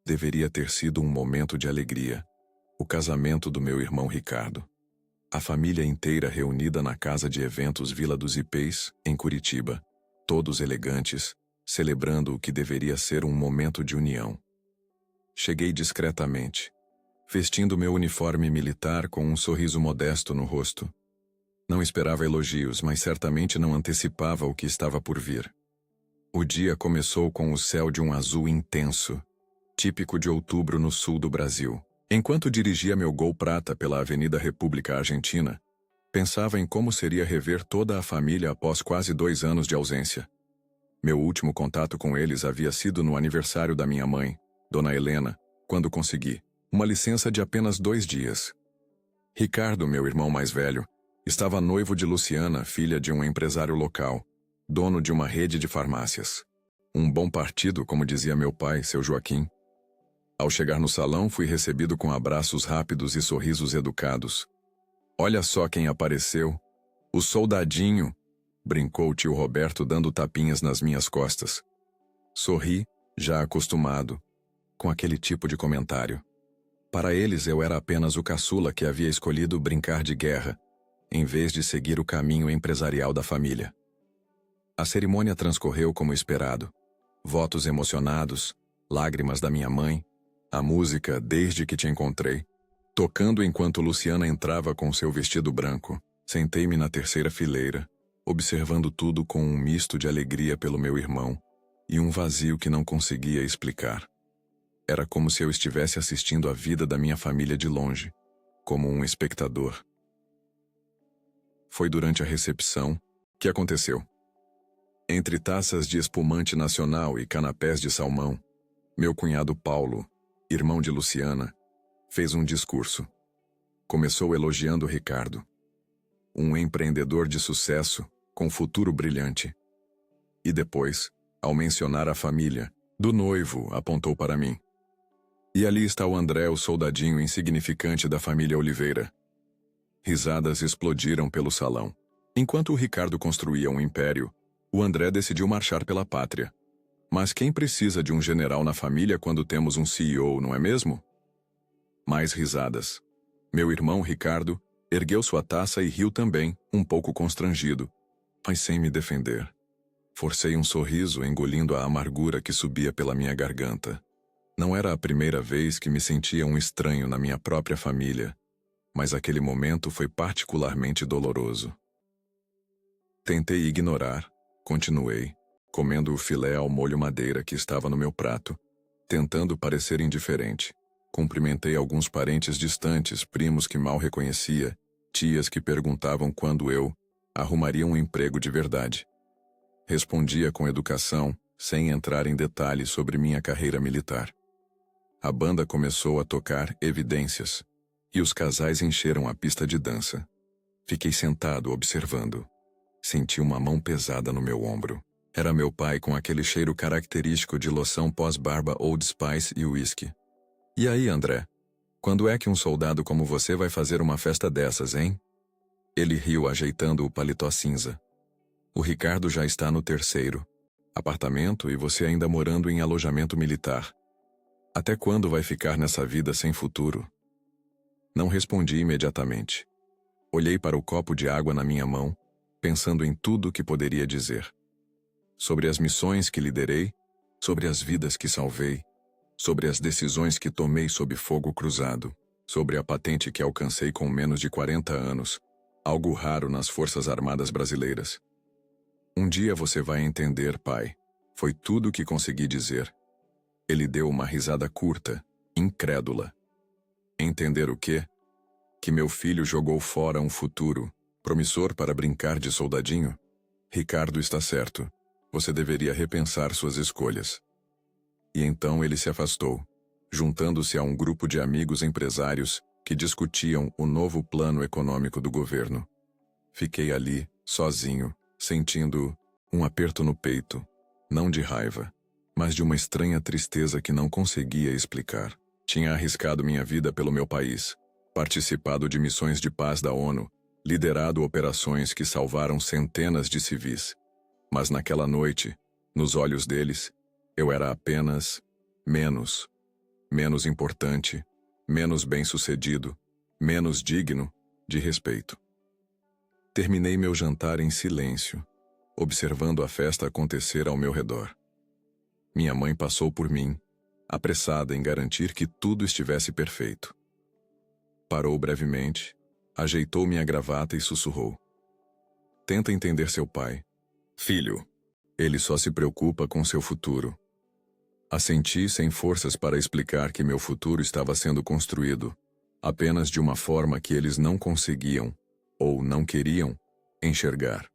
Deveria ter sido um momento de alegria. O casamento do meu irmão Ricardo. A família inteira reunida na casa de eventos Vila dos Ipês, em Curitiba. Todos elegantes, celebrando o que deveria ser um momento de união. Cheguei discretamente, vestindo meu uniforme militar com um sorriso modesto no rosto. Não esperava elogios, mas certamente não antecipava o que estava por vir. O dia começou com o céu de um azul intenso, típico de outubro no sul do Brasil. Enquanto dirigia meu Gol prata pela Avenida República Argentina, pensava em como seria rever toda a família após quase 2 anos de ausência. Meu último contato com eles havia sido no aniversário da minha mãe, Dona Helena, quando consegui uma licença de apenas 2 dias. Ricardo, meu irmão mais velho, estava noivo de Luciana, filha de um empresário local, dono de uma rede de farmácias. Um bom partido, como dizia meu pai, seu Joaquim. Ao chegar no salão, fui recebido com abraços rápidos e sorrisos educados. Olha só quem apareceu. O soldadinho, brincou o tio Roberto dando tapinhas nas minhas costas. Sorri, já acostumado, com aquele tipo de comentário. Para eles eu era apenas o caçula que havia escolhido brincar de guerra, em vez de seguir o caminho empresarial da família. A cerimônia transcorreu como esperado. Votos emocionados, lágrimas da minha mãe, a música Desde que te encontrei, tocando enquanto Luciana entrava com seu vestido branco. Sentei-me na terceira fileira, observando tudo com um misto de alegria pelo meu irmão e um vazio que não conseguia explicar. Era como se eu estivesse assistindo a vida da minha família de longe, como um espectador. Foi durante a recepção que aconteceu. Entre taças de espumante nacional e canapés de salmão, meu cunhado Paulo, irmão de Luciana, fez um discurso. Começou elogiando Ricardo. Um empreendedor de sucesso, com futuro brilhante. E depois, ao mencionar a família do noivo, apontou para mim. E ali está o André, o soldadinho insignificante da família Oliveira. Risadas explodiram pelo salão. Enquanto o Ricardo construía um império, o André decidiu marchar pela pátria. Mas quem precisa de um general na família quando temos um CEO, não é mesmo? Mais risadas. Meu irmão, Ricardo, ergueu sua taça e riu também, um pouco constrangido, mas sem me defender. Forcei um sorriso, engolindo a amargura que subia pela minha garganta. Não era a primeira vez que me sentia um estranho na minha própria família, mas aquele momento foi particularmente doloroso. Tentei ignorar, continuei, comendo o filé ao molho madeira que estava no meu prato, tentando parecer indiferente. Cumprimentei alguns parentes distantes, primos que mal reconhecia, tias que perguntavam quando eu arrumaria um emprego de verdade. Respondia com educação, sem entrar em detalhes sobre minha carreira militar. A banda começou a tocar Evidências, e os casais encheram a pista de dança. Fiquei sentado observando. Senti uma mão pesada no meu ombro. Era meu pai com aquele cheiro característico de loção pós-barba Old Spice e uísque. E aí, André? Quando é que um soldado como você vai fazer uma festa dessas, hein? Ele riu ajeitando o paletó cinza. O Ricardo já está no 3º apartamento e você ainda morando em alojamento militar. Até quando vai ficar nessa vida sem futuro? Não respondi imediatamente. Olhei para o copo de água na minha mão, pensando em tudo o que poderia dizer. Sobre as missões que liderei, sobre as vidas que salvei, sobre as decisões que tomei sob fogo cruzado, sobre a patente que alcancei com menos de 40 anos, algo raro nas Forças Armadas brasileiras. Um dia você vai entender, pai. Foi tudo o que consegui dizer. Ele deu uma risada curta, incrédula. Entender o quê? Que meu filho jogou fora um futuro promissor para brincar de soldadinho? Ricardo está certo. Você deveria repensar suas escolhas. E então ele se afastou, juntando-se a um grupo de amigos empresários que discutiam o novo plano econômico do governo. Fiquei ali, sozinho, sentindo um aperto no peito, não de raiva, mas de uma estranha tristeza que não conseguia explicar. Tinha arriscado minha vida pelo meu país, participado de missões de paz da ONU, liderado operações que salvaram centenas de civis. Mas naquela noite, nos olhos deles, eu era apenas menos. menos importante, menos bem-sucedido, menos digno de respeito. Terminei meu jantar em silêncio, observando a festa acontecer ao meu redor. Minha mãe passou por mim, apressada em garantir que tudo estivesse perfeito. Parou brevemente, ajeitou minha gravata e sussurrou: "Tenta entender seu pai. Filho, ele só se preocupa com seu futuro." Assenti sem forças para explicar que meu futuro estava sendo construído, apenas de uma forma que eles não conseguiam, ou não queriam, enxergar.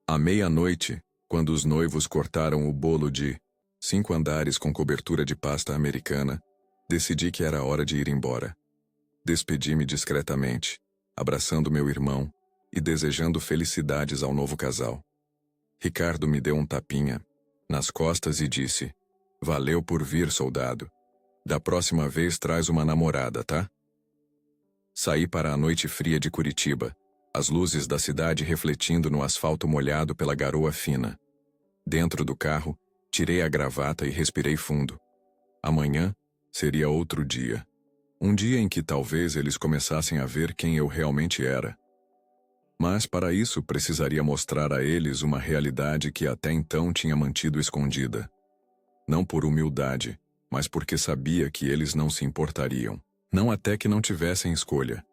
À meia-noite, quando os noivos cortaram o bolo de 5 andares com cobertura de pasta americana, decidi que era hora de ir embora. Despedi-me discretamente, abraçando meu irmão e desejando felicidades ao novo casal. Ricardo me deu um tapinha nas costas e disse: "Valeu por vir, soldado. Da próxima vez traz uma namorada, tá?" Saí para a noite fria de Curitiba, as luzes da cidade refletindo no asfalto molhado pela garoa fina. Dentro do carro, tirei a gravata e respirei fundo. Amanhã seria outro dia. Um dia em que talvez eles começassem a ver quem eu realmente era. Mas para isso precisaria mostrar a eles uma realidade que até então tinha mantido escondida. Não por humildade, mas porque sabia que eles não se importariam. Não até que não tivessem escolha.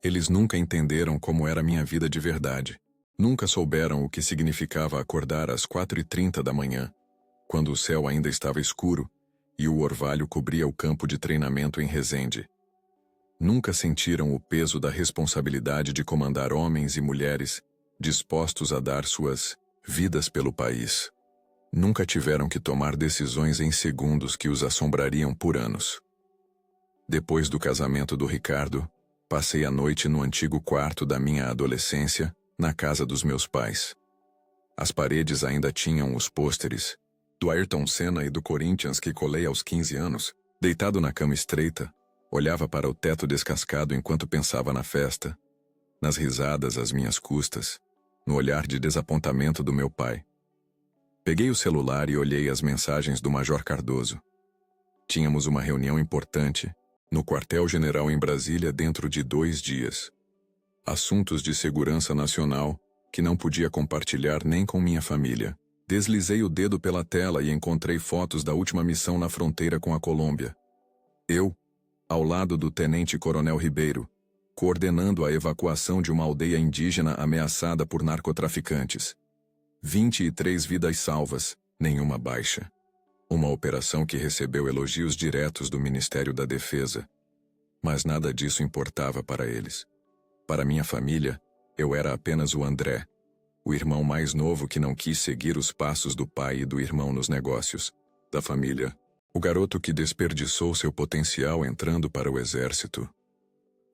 Eles nunca entenderam como era minha vida de verdade. Nunca souberam o que significava acordar às 4h30 da manhã, quando o céu ainda estava escuro e o orvalho cobria o campo de treinamento em Resende. Nunca sentiram o peso da responsabilidade de comandar homens e mulheres dispostos a dar suas vidas pelo país. Nunca tiveram que tomar decisões em segundos que os assombrariam por anos. Depois do casamento do Ricardo, passei a noite no antigo quarto da minha adolescência, na casa dos meus pais. As paredes ainda tinham os pôsteres do Ayrton Senna e do Corinthians que colei aos 15 anos. Deitado na cama estreita, olhava para o teto descascado enquanto pensava na festa, nas risadas às minhas custas, no olhar de desapontamento do meu pai. Peguei o celular e olhei as mensagens do Major Cardoso. Tínhamos uma reunião importante no quartel-general em Brasília dentro de 2 dias. Assuntos de segurança nacional que não podia compartilhar nem com minha família. Deslizei o dedo pela tela e encontrei fotos da última missão na fronteira com a Colômbia. Eu, ao lado do tenente-coronel Ribeiro, coordenando a evacuação de uma aldeia indígena ameaçada por narcotraficantes. 23 vidas salvas, nenhuma baixa. Uma operação que recebeu elogios diretos do Ministério da Defesa. Mas nada disso importava para eles. Para minha família, eu era apenas o André, o irmão mais novo que não quis seguir os passos do pai e do irmão nos negócios da família. O garoto que desperdiçou seu potencial entrando para o exército.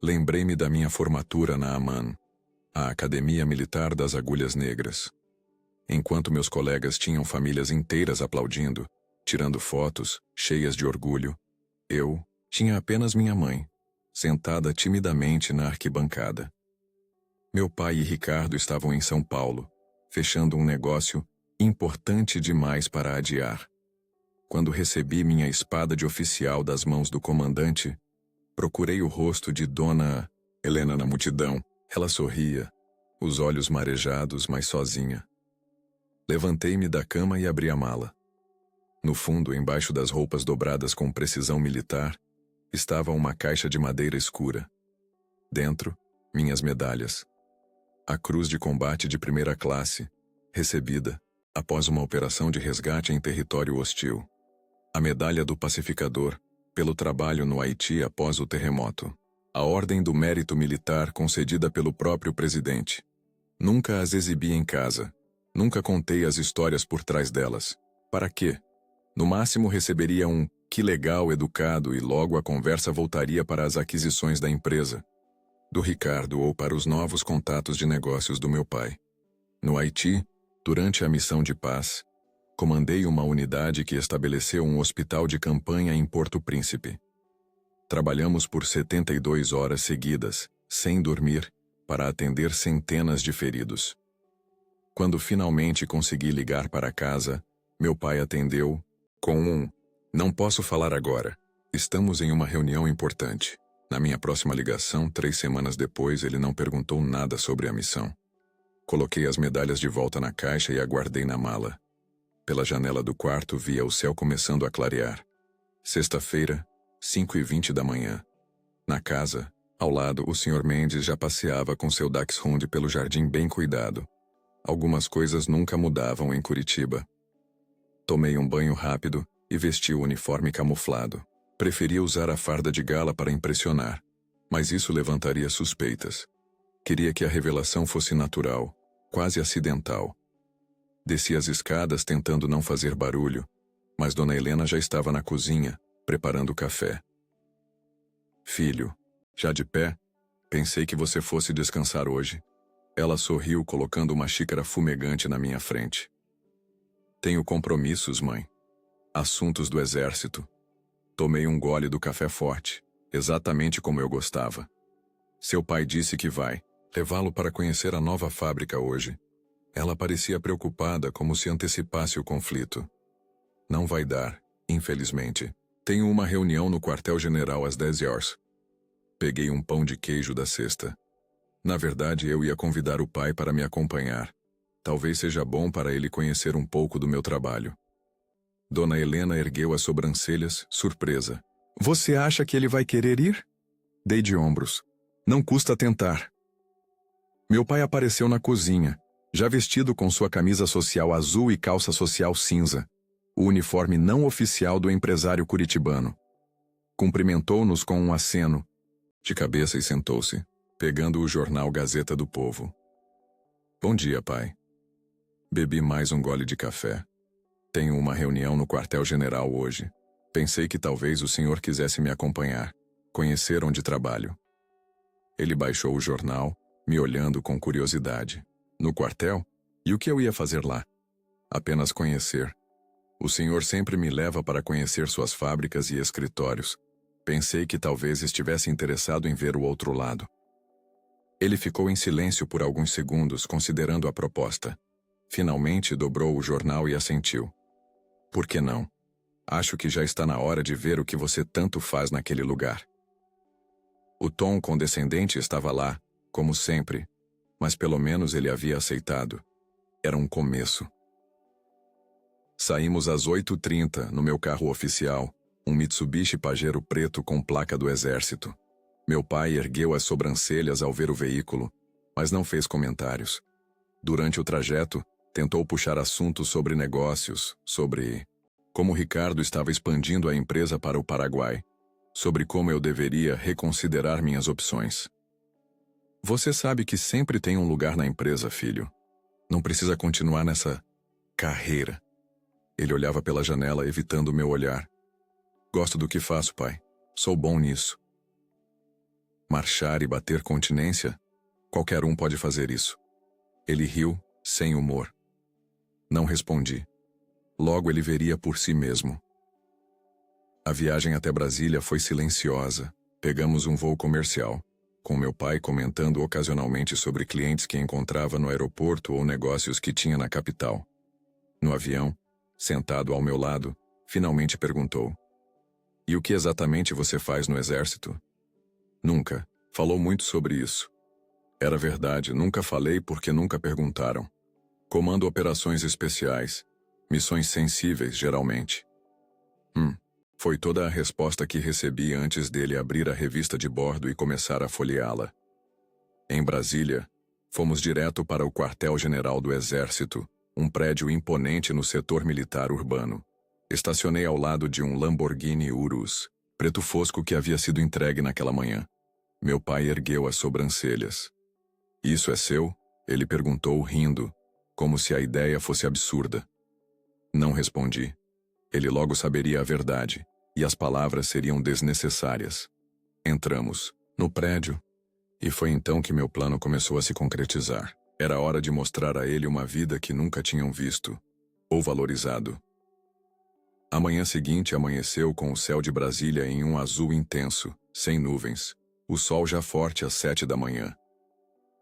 Lembrei-me da minha formatura na AMAN, a Academia Militar das Agulhas Negras. Enquanto meus colegas tinham famílias inteiras aplaudindo, tirando fotos, cheias de orgulho, eu tinha apenas minha mãe, sentada timidamente na arquibancada. Meu pai e Ricardo estavam em São Paulo, fechando um negócio importante demais para adiar. Quando recebi minha espada de oficial das mãos do comandante, procurei o rosto de Dona Helena na multidão. Ela sorria, os olhos marejados, mas sozinha. Levantei-me da cama e abri a mala. No fundo, embaixo das roupas dobradas com precisão militar, estava uma caixa de madeira escura. Dentro, minhas medalhas. A Cruz de Combate de Primeira Classe, recebida após uma operação de resgate em território hostil. A Medalha do Pacificador, pelo trabalho no Haiti após o terremoto. A Ordem do Mérito Militar concedida pelo próprio presidente. Nunca as exibi em casa. Nunca contei as histórias por trás delas. Para quê? No máximo receberia um "que legal" educado e logo a conversa voltaria para as aquisições da empresa, do Ricardo ou para os novos contatos de negócios do meu pai. No Haiti, durante a missão de paz, comandei uma unidade que estabeleceu um hospital de campanha em Porto Príncipe. Trabalhamos por 72 horas seguidas, sem dormir, para atender centenas de feridos. Quando finalmente consegui ligar para casa, meu pai atendeu, Com um, não posso falar agora. Estamos em uma reunião importante. Na minha próxima ligação, 3 semanas depois, ele não perguntou nada sobre a missão. Coloquei as medalhas de volta na caixa e aguardei na mala. Pela janela do quarto, via o céu começando a clarear. Sexta-feira, 5h20 da manhã. Na casa, ao lado, o Sr. Mendes já passeava com seu Dachshund pelo jardim bem cuidado. Algumas coisas nunca mudavam em Curitiba. Tomei um banho rápido e vesti o uniforme camuflado. Preferia usar a farda de gala para impressionar, mas isso levantaria suspeitas. Queria que a revelação fosse natural, quase acidental. Desci as escadas tentando não fazer barulho, mas Dona Helena já estava na cozinha, preparando o café. Filho, já de pé? Pensei que você fosse descansar hoje. Ela sorriu colocando uma xícara fumegante na minha frente. Tenho compromissos, mãe. Assuntos do exército. Tomei um gole do café forte, exatamente como eu gostava. Seu pai disse que vai levá-lo para conhecer a nova fábrica hoje. Ela parecia preocupada, como se antecipasse o conflito. Não vai dar, infelizmente. Tenho uma reunião no quartel-general às 10h. Peguei um pão de queijo da cesta. Na verdade, eu ia convidar o pai para me acompanhar. Talvez seja bom para ele conhecer um pouco do meu trabalho. Dona Helena ergueu as sobrancelhas, surpresa. Você acha que ele vai querer ir? Dei de ombros. Não custa tentar. Meu pai apareceu na cozinha, já vestido com sua camisa social azul e calça social cinza, o uniforme não oficial do empresário curitibano. Cumprimentou-nos com um aceno, de cabeça, e sentou-se, pegando o jornal Gazeta do Povo. Bom dia, pai. Bebi mais um gole de café. Tenho uma reunião no quartel-general hoje. Pensei que talvez o senhor quisesse me acompanhar, conhecer onde trabalho. Ele baixou o jornal, me olhando com curiosidade. No quartel? E o que eu ia fazer lá? Apenas conhecer. O senhor sempre me leva para conhecer suas fábricas e escritórios. Pensei que talvez estivesse interessado em ver o outro lado. Ele ficou em silêncio por alguns segundos, considerando a proposta. Finalmente dobrou o jornal e assentiu. Por que não? Acho que já está na hora de ver o que você tanto faz naquele lugar. O tom condescendente estava lá, como sempre, mas pelo menos ele havia aceitado. Era um começo. Saímos às 8h30 no meu carro oficial, um Mitsubishi Pajero preto com placa do exército. Meu pai ergueu as sobrancelhas ao ver o veículo, mas não fez comentários. Durante o trajeto, tentou puxar assuntos sobre negócios, sobre como Ricardo estava expandindo a empresa para o Paraguai, sobre como eu deveria reconsiderar minhas opções. Você sabe que sempre tem um lugar na empresa, filho. Não precisa continuar nessa carreira. Ele olhava pela janela, evitando o meu olhar. Gosto do que faço, pai. Sou bom nisso. Marchar e bater continência? Qualquer um pode fazer isso. Ele riu, sem humor. Não respondi. Logo ele veria por si mesmo. A viagem até Brasília foi silenciosa. Pegamos um voo comercial, com meu pai comentando ocasionalmente sobre clientes que encontrava no aeroporto ou negócios que tinha na capital. No avião, sentado ao meu lado, finalmente perguntou: "E o que exatamente você faz no exército?" Nunca. Falou muito sobre isso. Era verdade, nunca falei porque nunca perguntaram. Comando operações especiais. Missões sensíveis, geralmente. Foi toda a resposta que recebi antes dele abrir a revista de bordo e começar a folheá-la. Em Brasília, fomos direto para o quartel-general do Exército, um prédio imponente no setor militar urbano. Estacionei ao lado de um Lamborghini Urus, preto fosco, que havia sido entregue naquela manhã. Meu pai ergueu as sobrancelhas. "Isso é seu?" ele perguntou, rindo, como se a ideia fosse absurda. Não respondi. Ele logo saberia a verdade, e as palavras seriam desnecessárias. Entramos no prédio, e foi então que meu plano começou a se concretizar. Era hora de mostrar a ele uma vida que nunca tinham visto, ou valorizado. A manhã seguinte amanheceu com o céu de Brasília em um azul intenso, sem nuvens, o sol já forte às 7 da manhã.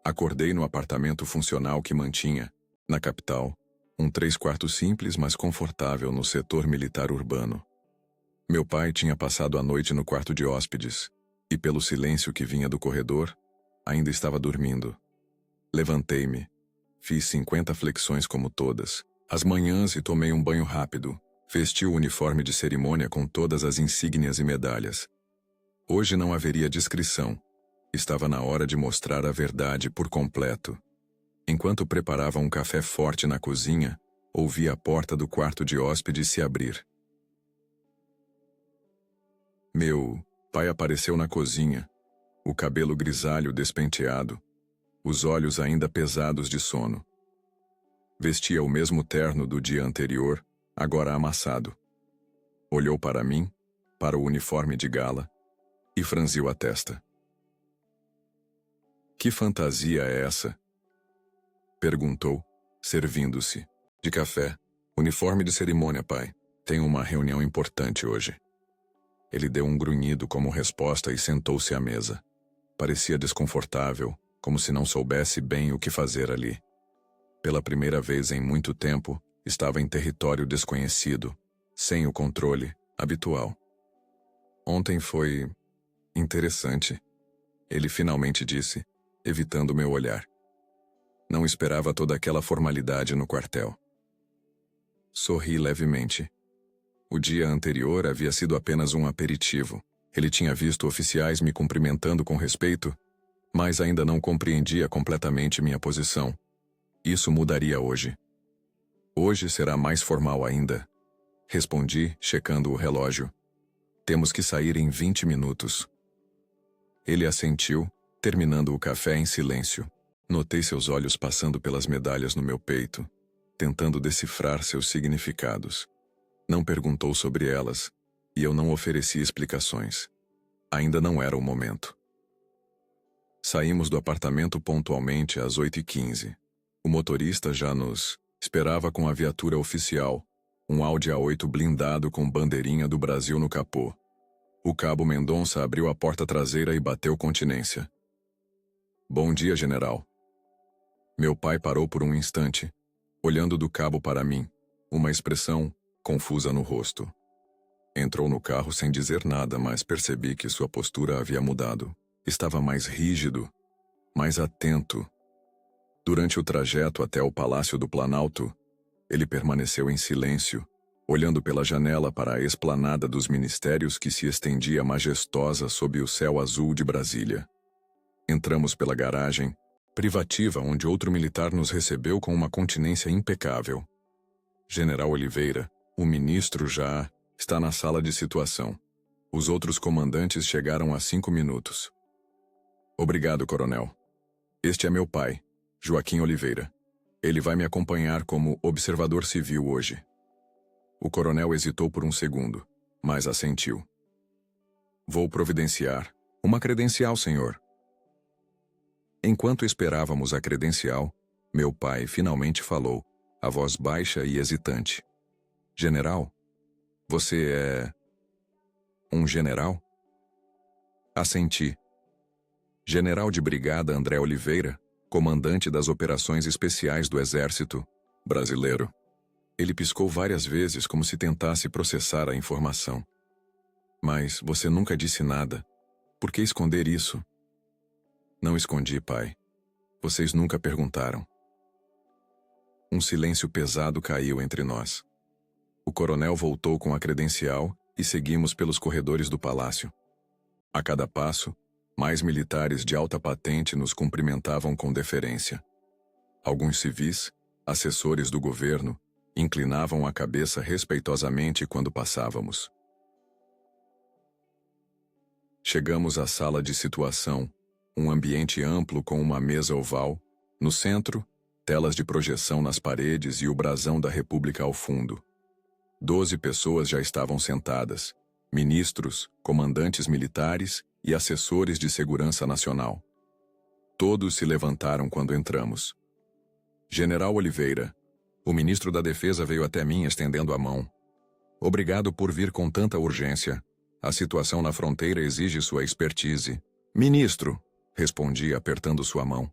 Acordei no apartamento funcional que mantinha, na capital, Um 3/4 simples, mas confortável no setor militar urbano. Meu pai tinha passado a noite no quarto de hóspedes, e pelo silêncio que vinha do corredor, ainda estava dormindo. Levantei-me, fiz 50 flexões como todas, as manhãs, e tomei um banho rápido. Vesti o uniforme de cerimônia com todas as insígnias e medalhas. Hoje não haveria discrição. Estava na hora de mostrar a verdade por completo. Enquanto preparava um café forte na cozinha, ouvi a porta do quarto de hóspedes se abrir. Meu pai apareceu na cozinha, o cabelo grisalho despenteado, os olhos ainda pesados de sono. Vestia o mesmo terno do dia anterior, agora amassado. Olhou para mim, para o uniforme de gala, e franziu a testa. Que fantasia é essa? Perguntou, servindo-se. De café. Uniforme de cerimônia, pai. Tenho uma reunião importante hoje. Ele deu um grunhido como resposta e sentou-se à mesa. Parecia desconfortável, como se não soubesse bem o que fazer ali. Pela primeira vez em muito tempo, estava em território desconhecido, sem o controle habitual. Ontem foi interessante, ele finalmente disse, evitando meu olhar. Não esperava toda aquela formalidade no quartel. Sorri levemente. O dia anterior havia sido apenas um aperitivo. Ele tinha visto oficiais me cumprimentando com respeito, mas ainda não compreendia completamente minha posição. Isso mudaria hoje. Hoje será mais formal ainda. Respondi, checando o relógio. Temos que sair em 20 minutos. Ele assentiu, terminando o café em silêncio. Notei seus olhos passando pelas medalhas no meu peito, tentando decifrar seus significados. Não perguntou sobre elas, e eu não ofereci explicações. Ainda não era o momento. Saímos do apartamento pontualmente às 8h15. O motorista já nos esperava com a viatura oficial, um Audi A8 blindado com bandeirinha do Brasil no capô. O cabo Mendonça abriu a porta traseira e bateu continência. Bom dia, general. Meu pai parou por um instante, olhando do cabo para mim, uma expressão confusa no rosto. Entrou no carro sem dizer nada, mas percebi que sua postura havia mudado. Estava mais rígido, mais atento. Durante o trajeto até o Palácio do Planalto, ele permaneceu em silêncio, olhando pela janela para a esplanada dos ministérios que se estendia majestosa sob o céu azul de Brasília. Entramos pela garagem privativa, onde outro militar nos recebeu com uma continência impecável. General Oliveira, o ministro, já está na sala de situação. Os outros comandantes chegaram há 5 minutos. Obrigado, coronel. Este é meu pai, Joaquim Oliveira. Ele vai me acompanhar como observador civil hoje. O coronel hesitou por um segundo, mas assentiu. Vou providenciar uma credencial, senhor. Enquanto esperávamos a credencial, meu pai finalmente falou, a voz baixa e hesitante. General, você é um general? Assenti. General de Brigada André Oliveira, comandante das operações especiais do Exército Brasileiro. Ele piscou várias vezes como se tentasse processar a informação. Mas você nunca disse nada. Por que esconder isso? Não escondi, pai. Vocês nunca perguntaram. Um silêncio pesado caiu entre nós. O coronel voltou com a credencial e seguimos pelos corredores do palácio. A cada passo, mais militares de alta patente nos cumprimentavam com deferência. Alguns civis, assessores do governo, inclinavam a cabeça respeitosamente quando passávamos. Chegamos à sala de situação, um ambiente amplo com uma mesa oval, no centro, telas de projeção nas paredes e o brasão da República ao fundo. 12 pessoas já estavam sentadas, ministros, comandantes militares e assessores de segurança nacional. Todos se levantaram quando entramos. General Oliveira, o ministro da Defesa veio até mim estendendo a mão. Obrigado por vir com tanta urgência. A situação na fronteira exige sua expertise. Ministro, respondi apertando sua mão.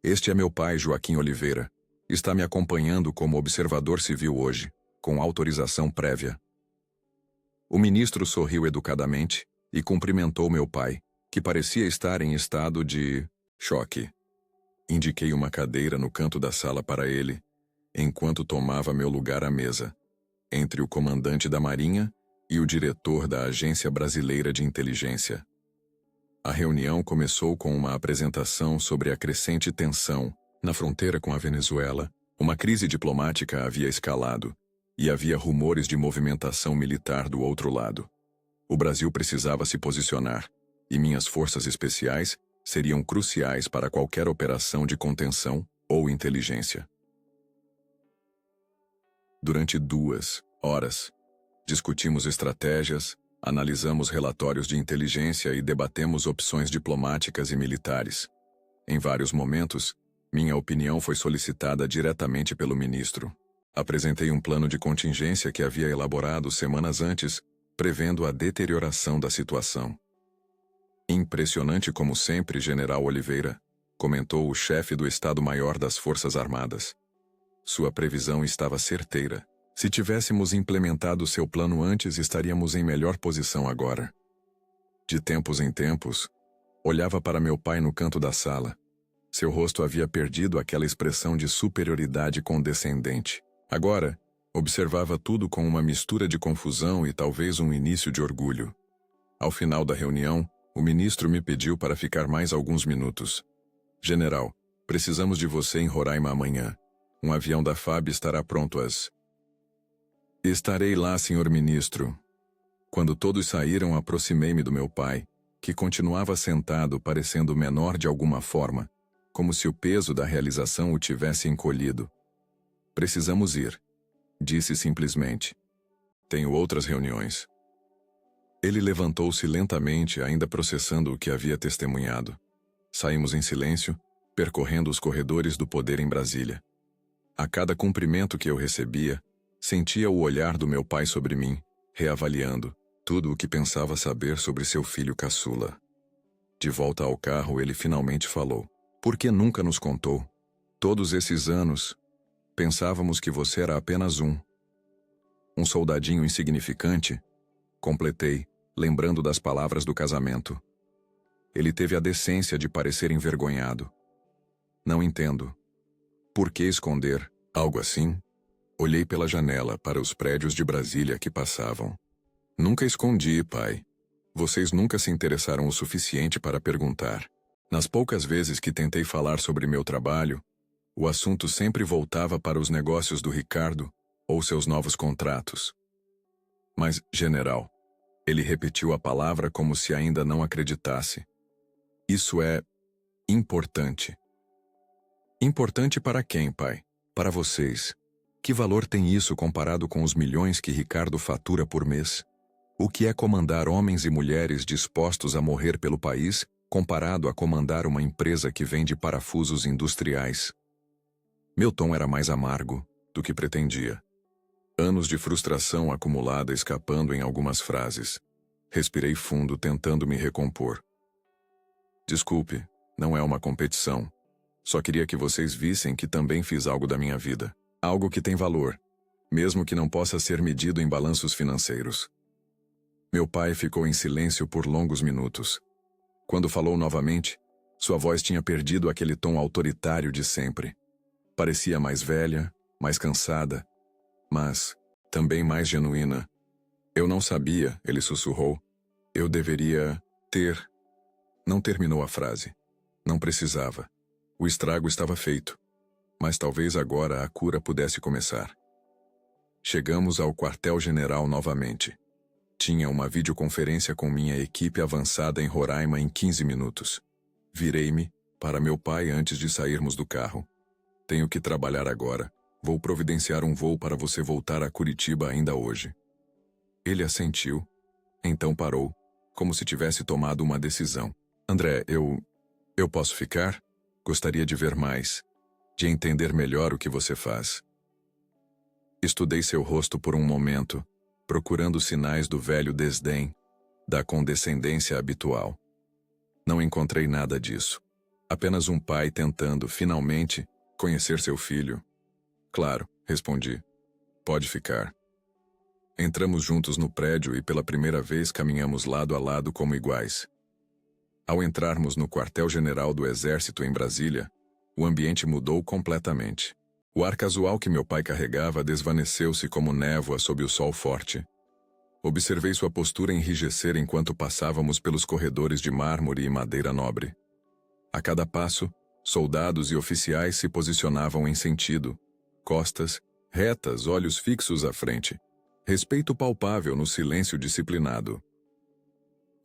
Este é meu pai, Joaquim Oliveira. está me acompanhando como observador civil hoje, com autorização prévia. O ministro sorriu educadamente e cumprimentou meu pai, que parecia estar em estado de choque. Indiquei uma cadeira no canto da sala para ele, enquanto tomava meu lugar à mesa, entre o comandante da Marinha e o diretor da Agência Brasileira de Inteligência. A reunião começou com uma apresentação sobre a crescente tensão na fronteira com a Venezuela. Uma crise diplomática havia escalado e havia rumores de movimentação militar do outro lado. O Brasil precisava se posicionar, e minhas forças especiais seriam cruciais para qualquer operação de contenção ou inteligência. Durante 2 horas, discutimos estratégias, analisamos relatórios de inteligência e debatemos opções diplomáticas e militares. Em vários momentos, minha opinião foi solicitada diretamente pelo ministro. Apresentei um plano de contingência que havia elaborado semanas antes, prevendo a deterioração da situação. Impressionante como sempre, General Oliveira, comentou o chefe do Estado-Maior das Forças Armadas. Sua previsão estava certeira. Se tivéssemos implementado seu plano antes, estaríamos em melhor posição agora. De tempos em tempos, olhava para meu pai no canto da sala. Seu rosto havia perdido aquela expressão de superioridade condescendente. Agora, observava tudo com uma mistura de confusão e talvez um início de orgulho. Ao final da reunião, o ministro me pediu para ficar mais alguns minutos. General, precisamos de você em Roraima amanhã. Um avião da FAB estará pronto às... Estarei lá, senhor ministro. Quando todos saíram, aproximei-me do meu pai, que continuava sentado parecendo menor de alguma forma, como se o peso da realização o tivesse encolhido. Precisamos ir, disse simplesmente. Tenho outras reuniões. Ele levantou-se lentamente, ainda processando o que havia testemunhado. Saímos em silêncio, percorrendo os corredores do poder em Brasília. A cada cumprimento que eu recebia, sentia o olhar do meu pai sobre mim, reavaliando tudo o que pensava saber sobre seu filho caçula. De volta ao carro, ele finalmente falou. Por que nunca nos contou? Todos esses anos, pensávamos que você era apenas um soldadinho insignificante, completei, lembrando das palavras do casamento. Ele teve a decência de parecer envergonhado. Não entendo. Por que esconder algo assim? Olhei pela janela para os prédios de Brasília que passavam. Nunca escondi, pai. Vocês nunca se interessaram o suficiente para perguntar. Nas poucas vezes que tentei falar sobre meu trabalho, o assunto sempre voltava para os negócios do Ricardo ou seus novos contratos. Mas, general, ele repetiu a palavra como se ainda não acreditasse. Isso é importante. Importante para quem, pai? Para vocês. Que valor tem isso comparado com os milhões que Ricardo fatura por mês? O que é comandar homens e mulheres dispostos a morrer pelo país, comparado a comandar uma empresa que vende parafusos industriais? Meu tom era mais amargo do que pretendia. Anos de frustração acumulada escapando em algumas frases. Respirei fundo, tentando me recompor. Desculpe, não é uma competição. Só queria que vocês vissem que também fiz algo da minha vida. Algo que tem valor, mesmo que não possa ser medido em balanços financeiros. Meu pai ficou em silêncio por longos minutos. Quando falou novamente, sua voz tinha perdido aquele tom autoritário de sempre. Parecia mais velha, mais cansada, mas também mais genuína. Eu não sabia, ele sussurrou. Eu deveria ter... Não terminou a frase. Não precisava. O estrago estava feito. Mas talvez agora a cura pudesse começar. Chegamos ao quartel-general novamente. Tinha uma videoconferência com minha equipe avançada em Roraima em 15 minutos. Virei-me para meu pai antes de sairmos do carro. Tenho que trabalhar agora. Vou providenciar um voo para você voltar a Curitiba ainda hoje. Ele assentiu, então parou, como se tivesse tomado uma decisão. André, eu posso ficar? Gostaria de ver mais, de entender melhor o que você faz. Estudei seu rosto por um momento, procurando sinais do velho desdém, da condescendência habitual. Não encontrei nada disso. Apenas um pai tentando, finalmente, conhecer seu filho. Claro, respondi. Pode ficar. Entramos juntos no prédio e pela primeira vez caminhamos lado a lado como iguais. Ao entrarmos no quartel-general do Exército em Brasília, o ambiente mudou completamente. O ar casual que meu pai carregava desvaneceu-se como névoa sob o sol forte. Observei sua postura enrijecer enquanto passávamos pelos corredores de mármore e madeira nobre. A cada passo, soldados e oficiais se posicionavam em sentido, costas, retas, olhos fixos à frente. Respeito palpável no silêncio disciplinado.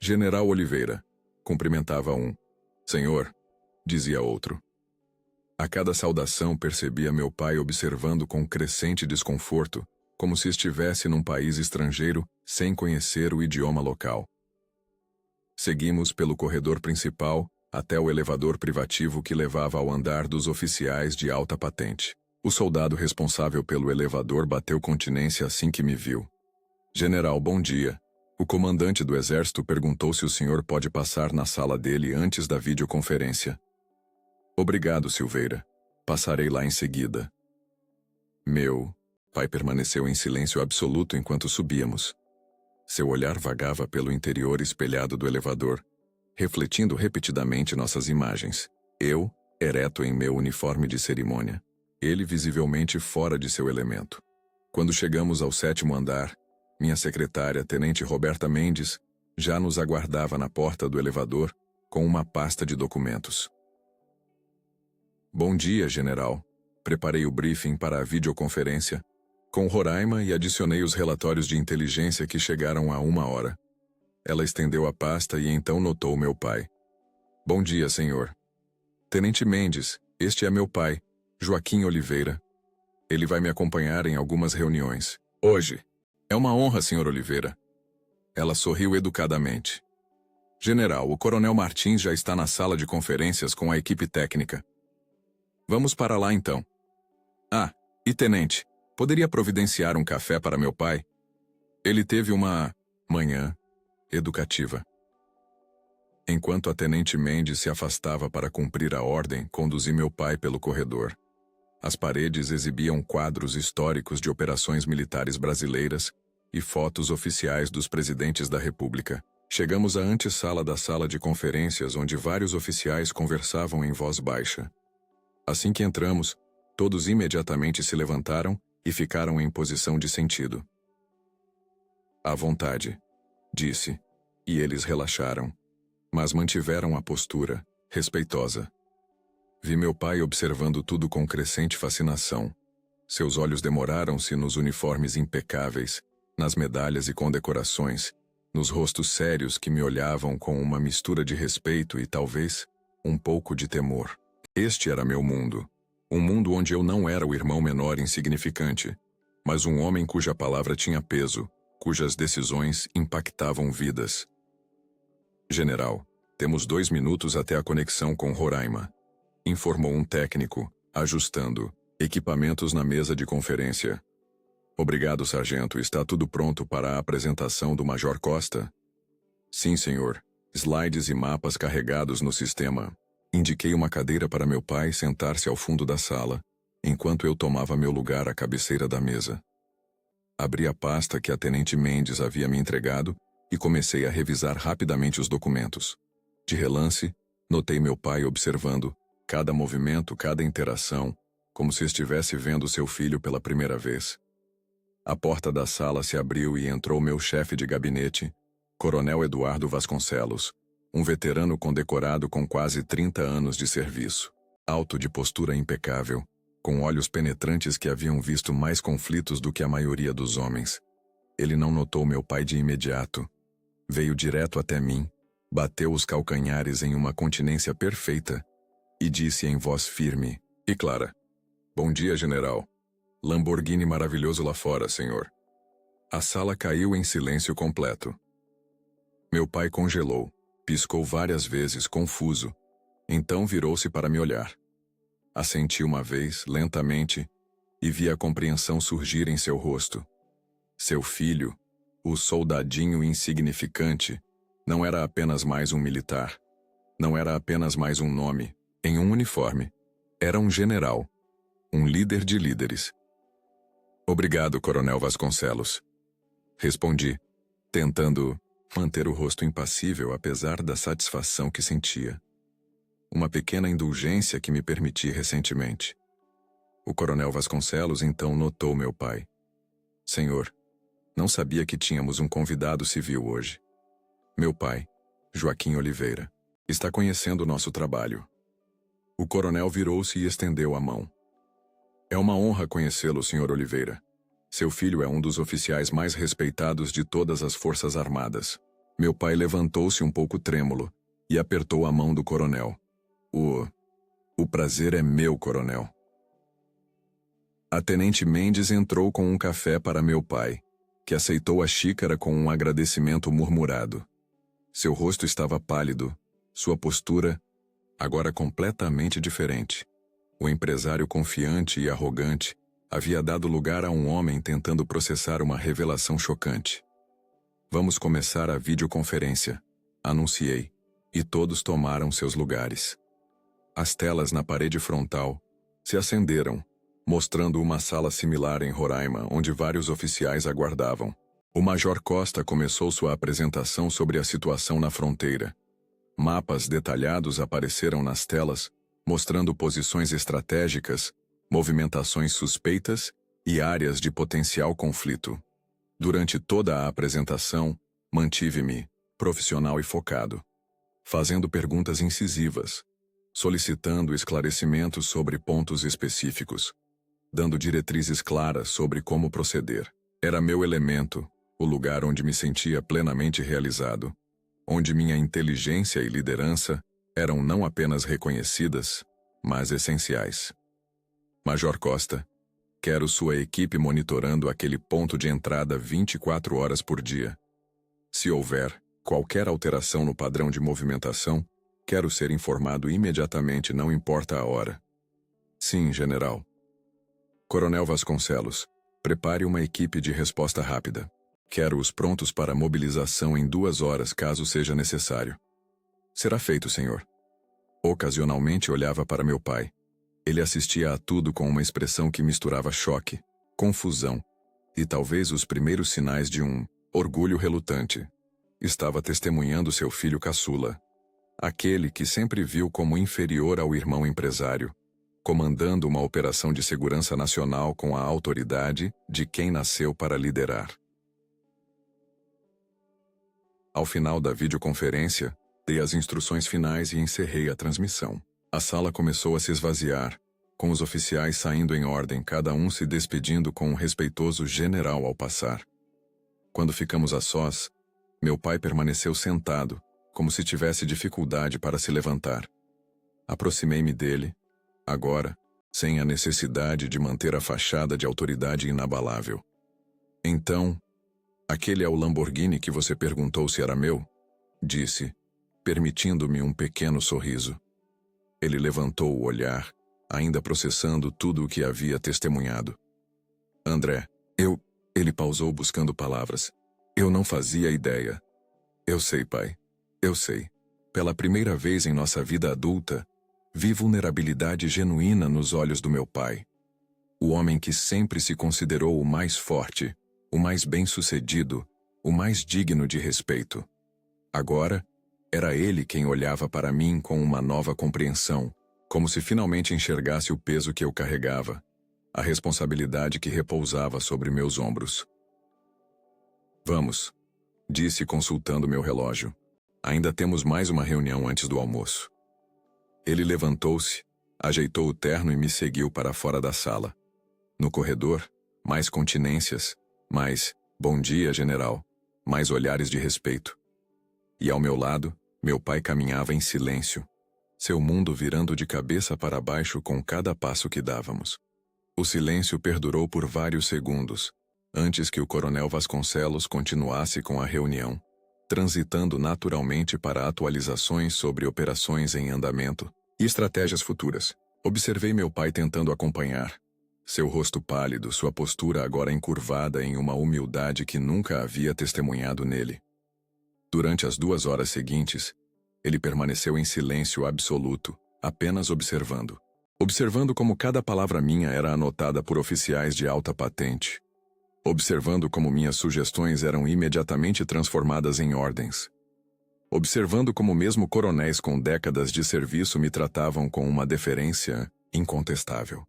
General Oliveira, cumprimentava um. Senhor, dizia outro. A cada saudação percebia meu pai observando com crescente desconforto, como se estivesse num país estrangeiro, sem conhecer o idioma local. Seguimos pelo corredor principal, até o elevador privativo que levava ao andar dos oficiais de alta patente. O soldado responsável pelo elevador bateu continência assim que me viu. General, bom dia. O comandante do exército perguntou se o senhor pode passar na sala dele antes da videoconferência. Obrigado, Silveira. Passarei lá em seguida. Meu pai permaneceu em silêncio absoluto enquanto subíamos. Seu olhar vagava pelo interior espelhado do elevador, refletindo repetidamente nossas imagens. Eu, ereto em meu uniforme de cerimônia. Ele visivelmente fora de seu elemento. Quando chegamos ao 7º andar, minha secretária, Tenente Roberta Mendes, já nos aguardava na porta do elevador com uma pasta de documentos. Bom dia, general. Preparei o briefing para a videoconferência com Roraima e adicionei os relatórios de inteligência que chegaram há 1 hora. Ela estendeu a pasta e então notou meu pai. Bom dia, senhor. Tenente Mendes, este é meu pai, Joaquim Oliveira. Ele vai me acompanhar em algumas reuniões. Hoje. É uma honra, senhor Oliveira. Ela sorriu educadamente. General, o coronel Martins já está na sala de conferências com a equipe técnica. Vamos para lá então. Ah, e tenente, poderia providenciar um café para meu pai? Ele teve uma manhã educativa. Enquanto a tenente Mendes se afastava para cumprir a ordem, conduzi meu pai pelo corredor. As paredes exibiam quadros históricos de operações militares brasileiras e fotos oficiais dos presidentes da República. Chegamos à antessala da sala de conferências, onde vários oficiais conversavam em voz baixa. Assim que entramos, todos imediatamente se levantaram e ficaram em posição de sentido. À vontade, disse, e eles relaxaram, mas mantiveram a postura, respeitosa. Vi meu pai observando tudo com crescente fascinação. Seus olhos demoraram-se nos uniformes impecáveis, nas medalhas e condecorações, nos rostos sérios que me olhavam com uma mistura de respeito e, talvez, um pouco de temor. Este era meu mundo. Um mundo onde eu não era o irmão menor insignificante, mas um homem cuja palavra tinha peso, cujas decisões impactavam vidas. General, temos 2 minutos até a conexão com Roraima, informou um técnico, ajustando equipamentos na mesa de conferência. Obrigado, sargento. Está tudo pronto para a apresentação do Major Costa? Sim, senhor. Slides e mapas carregados no sistema. Indiquei uma cadeira para meu pai sentar-se ao fundo da sala, enquanto eu tomava meu lugar à cabeceira da mesa. Abri a pasta que a tenente Mendes havia me entregado e comecei a revisar rapidamente os documentos. De relance, notei meu pai observando cada movimento, cada interação, como se estivesse vendo seu filho pela primeira vez. A porta da sala se abriu e entrou meu chefe de gabinete, Coronel Eduardo Vasconcelos, um veterano condecorado com quase 30 anos de serviço, alto de postura impecável, com olhos penetrantes que haviam visto mais conflitos do que a maioria dos homens. Ele não notou meu pai de imediato. Veio direto até mim, bateu os calcanhares em uma continência perfeita e disse em voz firme e clara: Bom dia, general. Lamborghini maravilhoso lá fora, senhor. A sala caiu em silêncio completo. Meu pai congelou, piscou várias vezes, confuso. Então virou-se para me olhar. Assenti uma vez, lentamente, e vi a compreensão surgir em seu rosto. Seu filho, o soldadinho insignificante, não era apenas mais um militar. Não era apenas mais um nome, em um uniforme. Era um general, um líder de líderes. Obrigado, Coronel Vasconcelos. Respondi, tentando manter o rosto impassível apesar da satisfação que sentia. Uma pequena indulgência que me permiti recentemente. O Coronel Vasconcelos então notou meu pai. Senhor, não sabia que tínhamos um convidado civil hoje. Meu pai, Joaquim Oliveira, está conhecendo o nosso trabalho. O coronel virou-se e estendeu a mão. É uma honra conhecê-lo, Sr. Oliveira. Seu filho é um dos oficiais mais respeitados de todas as Forças Armadas. Meu pai levantou-se um pouco trêmulo e apertou a mão do coronel. O prazer é meu, coronel. A tenente Mendes entrou com um café para meu pai, que aceitou a xícara com um agradecimento murmurado. Seu rosto estava pálido, sua postura, agora completamente diferente. O empresário confiante e arrogante havia dado lugar a um homem tentando processar uma revelação chocante. Vamos começar a videoconferência, anunciei, e todos tomaram seus lugares. As telas na parede frontal se acenderam, mostrando uma sala similar em Roraima, onde vários oficiais aguardavam. O Major Costa começou sua apresentação sobre a situação na fronteira. Mapas detalhados apareceram nas telas, mostrando posições estratégicas, movimentações suspeitas e áreas de potencial conflito. Durante toda a apresentação, mantive-me profissional e focado, fazendo perguntas incisivas, solicitando esclarecimentos sobre pontos específicos, dando diretrizes claras sobre como proceder. Era meu elemento, o lugar onde me sentia plenamente realizado, onde minha inteligência e liderança eram não apenas reconhecidas, mas essenciais. Major Costa, quero sua equipe monitorando aquele ponto de entrada 24 horas por dia. Se houver qualquer alteração no padrão de movimentação, quero ser informado imediatamente, não importa a hora. Sim, general. Coronel Vasconcelos, prepare uma equipe de resposta rápida. Quero-os prontos para mobilização em 2 horas, caso seja necessário. Será feito, senhor. Ocasionalmente olhava para meu pai. Ele assistia a tudo com uma expressão que misturava choque, confusão e talvez os primeiros sinais de um orgulho relutante. Estava testemunhando seu filho caçula, aquele que sempre viu como inferior ao irmão empresário, comandando uma operação de segurança nacional com a autoridade de quem nasceu para liderar. Ao final da videoconferência, dei as instruções finais e encerrei a transmissão. A sala começou a se esvaziar, com os oficiais saindo em ordem, cada um se despedindo com um respeitoso general ao passar. Quando ficamos a sós, meu pai permaneceu sentado, como se tivesse dificuldade para se levantar. Aproximei-me dele, agora, sem a necessidade de manter a fachada de autoridade inabalável. Então, aquele é o Lamborghini que você perguntou se era meu? Disse, permitindo-me um pequeno sorriso. Ele levantou o olhar, ainda processando tudo o que havia testemunhado. André, Ele pausou buscando palavras. Eu não fazia ideia. Eu sei, pai. Eu sei. Pela primeira vez em nossa vida adulta, vi vulnerabilidade genuína nos olhos do meu pai. O homem que sempre se considerou o mais forte, o mais bem-sucedido, o mais digno de respeito. Agora, era ele quem olhava para mim com uma nova compreensão, como se finalmente enxergasse o peso que eu carregava, a responsabilidade que repousava sobre meus ombros. Vamos, disse consultando meu relógio. Ainda temos mais uma reunião antes do almoço. Ele levantou-se, ajeitou o terno e me seguiu para fora da sala. No corredor, mais continências, mais "bom dia, general", mais olhares de respeito. E ao meu lado, meu pai caminhava em silêncio, seu mundo virando de cabeça para baixo com cada passo que dávamos. O silêncio perdurou por vários segundos, antes que o coronel Vasconcelos continuasse com a reunião, transitando naturalmente para atualizações sobre operações em andamento e estratégias futuras. Observei meu pai tentando acompanhar. Seu rosto pálido, sua postura agora encurvada em uma humildade que nunca havia testemunhado nele. Durante as 2 horas seguintes, ele permaneceu em silêncio absoluto, apenas observando. observando como cada palavra minha era anotada por oficiais de alta patente, observando como minhas sugestões eram imediatamente transformadas em ordens, observando como mesmo coronéis com décadas de serviço me tratavam com uma deferência incontestável.